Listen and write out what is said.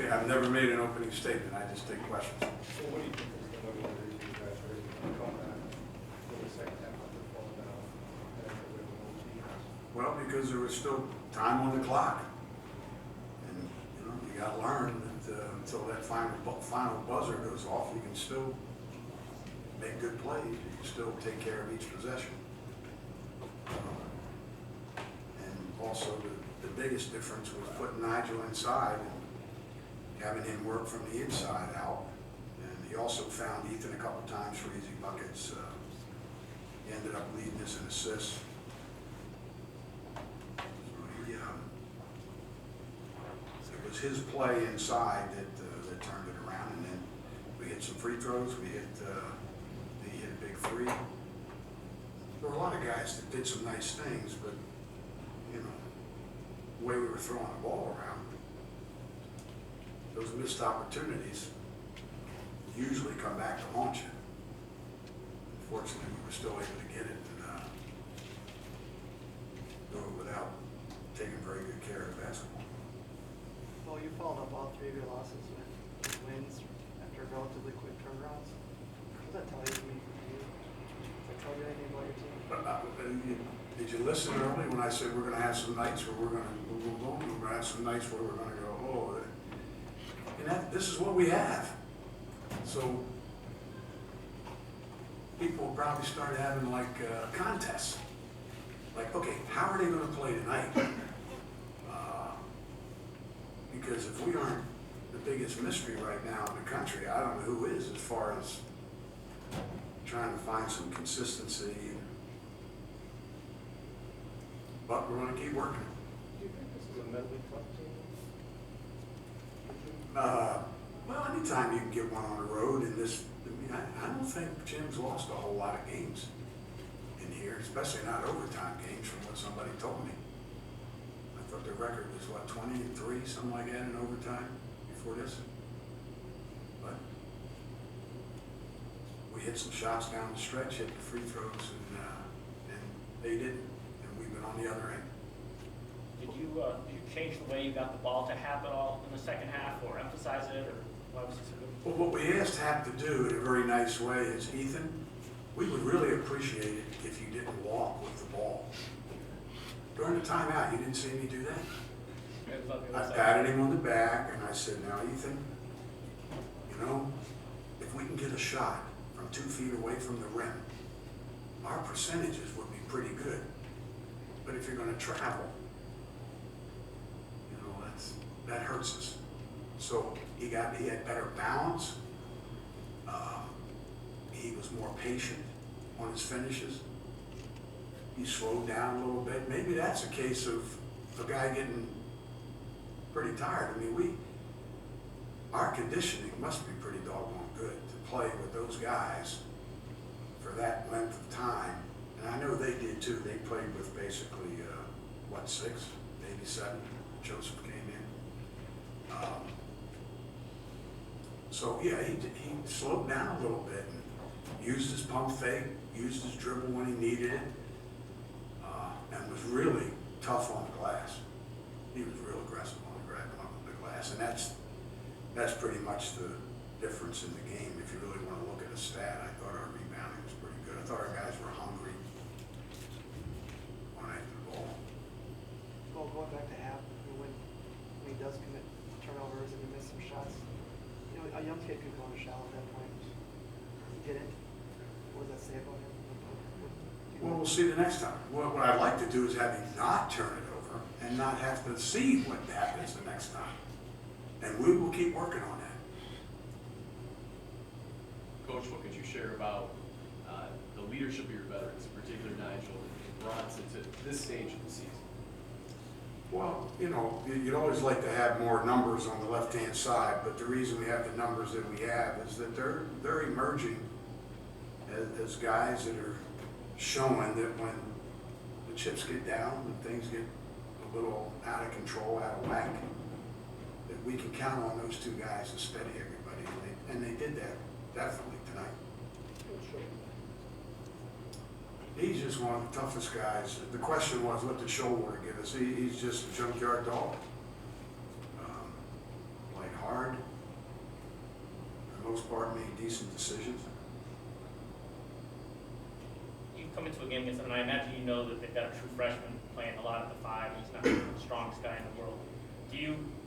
I've never made an opening statement, I just take questions. So what do you think is the motivator you guys are able to come back for the second half after falling down and a bit of an OT? Well, because there was still time on the clock. And, you know, you gotta learn that until that final buzzer goes off, you can still make good plays. You can still take care of each possession. And also the biggest difference was putting Nigel inside and having him work from the inside out. And he also found Ethan a couple times for easy buckets. He ended up leading us in assists. It was his play inside that turned it around, and then we hit some free throws. He hit a big three. There were a lot of guys that did some nice things, but you know, the way we were throwing the ball around, those missed opportunities usually come back to haunt you. Fortunately, we were still able to get it and do it without taking very good care of the basketball. Well, you followed up all three of your losses with wins after relatively quick turnarounds. What does that tell you? Does that tell you anything about your team? Did you listen early when I said we're going to have some nights where we're going to have some nights where we're going to go, oh, and this is what we have. So people probably started having like contests. Like, okay, how are they going to play tonight? Because if we aren't the biggest mystery right now in the country, I don't know who is, as far as trying to find some consistency. But we're going to keep working. Do you think this is a mentally tough team? Well, anytime you can get one on the road in this, I don't think Jim's lost a whole lot of games in here, especially not overtime games from what somebody told me. I thought the record was, what, 20-3, something like that in overtime before this. But we hit some shots down the stretch, hit the free throws, and they didn't. And we've been on the other end. Did you change the way you got the ball to Hap at all in the second half, or emphasize it, or why was it so good? Well, what we asked Hap to do in a very nice way is, Ethan, we would really appreciate it if you didn't walk with the ball. During the timeout, you didn't see me do that. I patted him on the back and I said, now Ethan, you know, if we can get a shot from 2 feet away from the rim, our percentages would be pretty good. But if you're going to travel, you know, that hurts us. So he had better balance. He was more patient on his finishes. He slowed down a little bit. Maybe that's a case of a guy getting pretty tired. I mean, our conditioning must be pretty doggone good to play with those guys for that length of time. And I know they did too. They played with basically, 6, maybe 7. Joseph came in. So yeah, he slowed down a little bit and used his pump fake, used his dribble when he needed it, and was really tough on the glass. He was real aggressive on the glass, and that's pretty much the difference in the game. If you really want to look at a stat, I thought our rebounding was pretty good. I thought our guys were hungry on after the ball. Well, going back to Hap, when he does commit turnovers and he misses some shots, you know, a young kid could go in a shell at that point. He didn't. What does that say about him? Well, we'll see the next time. What I'd like to do is have him not turn it over and not have to see what happens the next time. And we will keep working on that. Coach, what could you share about the leadership of your veterans, in particular Nigel and Bronson, to this stage of the season? Well, you know, you'd always like to have more numbers on the left-hand side, but the reason we have the numbers that we have is that they're emerging as guys that are showing that when the chips get down, when things get a little out of control, out of whack, that we can count on those 2 guys to steady everybody. And they did that definitely tonight. He's just one of the toughest guys. The question was, what did Shoalwater give us? He's just a junkyard dog. Played hard. most part, made decent decisions. You come into a game against them, and I imagine you know that they've got a true freshman playing a lot at the 5. He's not the strongest guy in the world. Do you